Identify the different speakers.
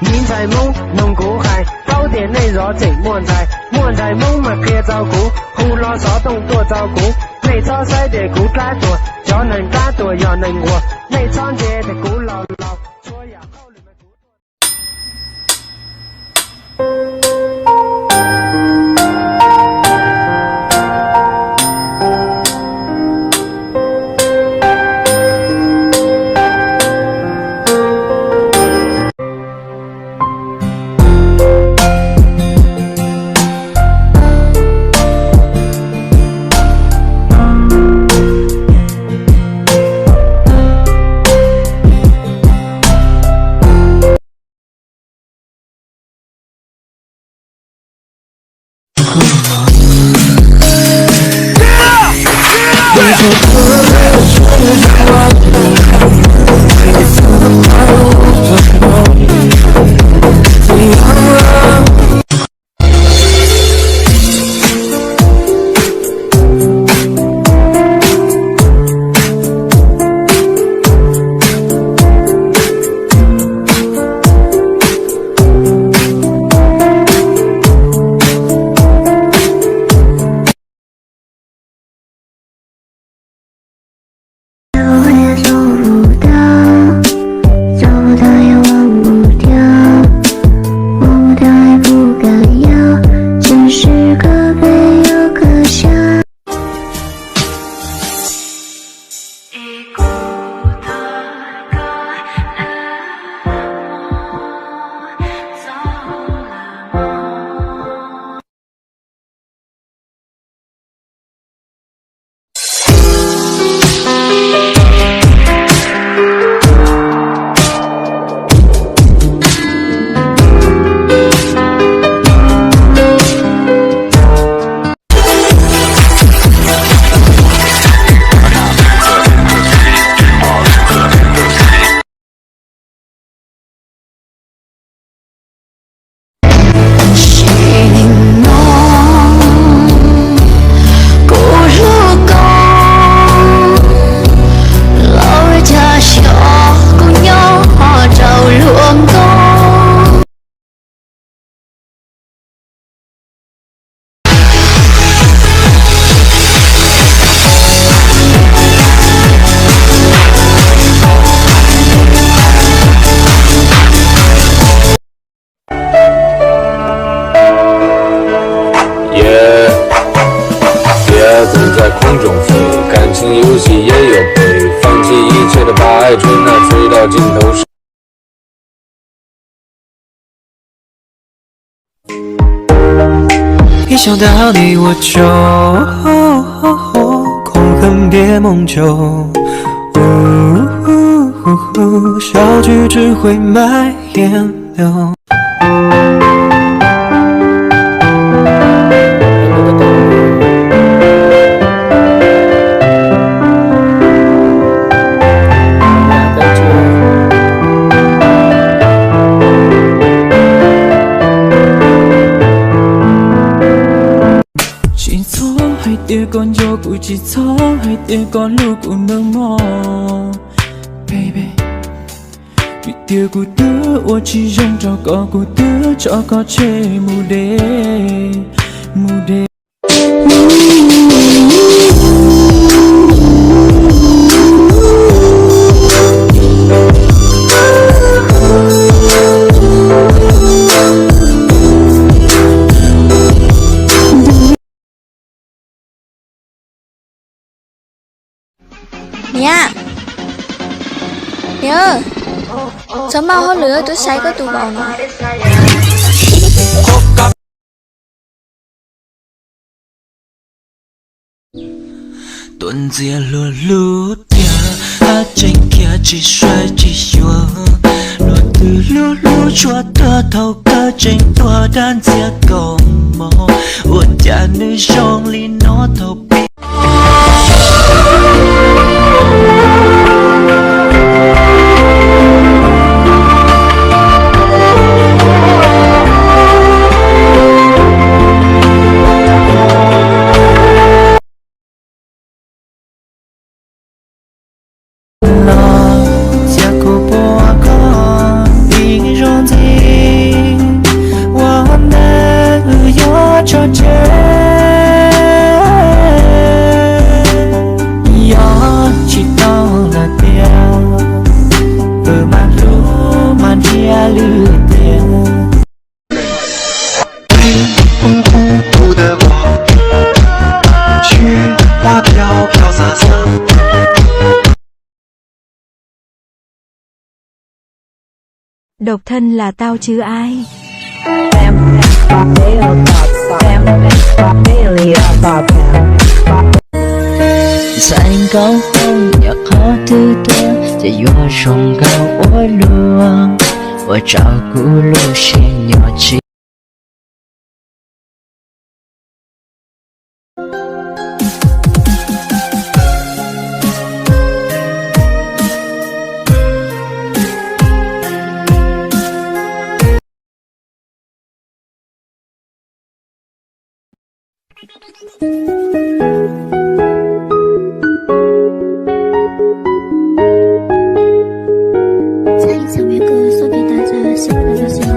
Speaker 1: 人在夢，弄古係，寶典內若靜滿在夢嘛可照顧，胡亂騷動多照顧，沒操塞的古大多，要能大多要能活，沒創建的古老老，說要好你們古多。
Speaker 2: 游戏也有陪，放弃一切的把爱吹，那吹到尽头时。
Speaker 3: 一想到你我就空恨别梦久，小句只会埋眼流。
Speaker 4: 跌con yo cũng chỉ cho hay跌con lúc cũng nâng mò baby vì tiếc của tớ ô chỉ dùng cho có của tớ cho có chê mù đê
Speaker 5: Nha nhớ sớm mau hơn nữa tôi say có tụ bò mà
Speaker 3: tuần dia lùa lút nhà hát tranh kia chỉ xoay chỉ xua lùa từ lúa lúa cho tơ thâu cơ tranh tua đan dia cầu mò uốn cha nữ trong ly nó thâu bi Hãy subscribe cho kênh Ghiền Mì Gõ để không bỏ lỡ 呀绿点。
Speaker 6: 风呼呼的我，雪花飘飘洒洒。
Speaker 7: Độc thân là tao chứ ai.
Speaker 3: Dành cao phong nhạc khó tư tưจะยัวชงเกา我路我照顾路线nhỏ chỉ
Speaker 5: 唱一首粤歌送给大家，希望大家喜欢。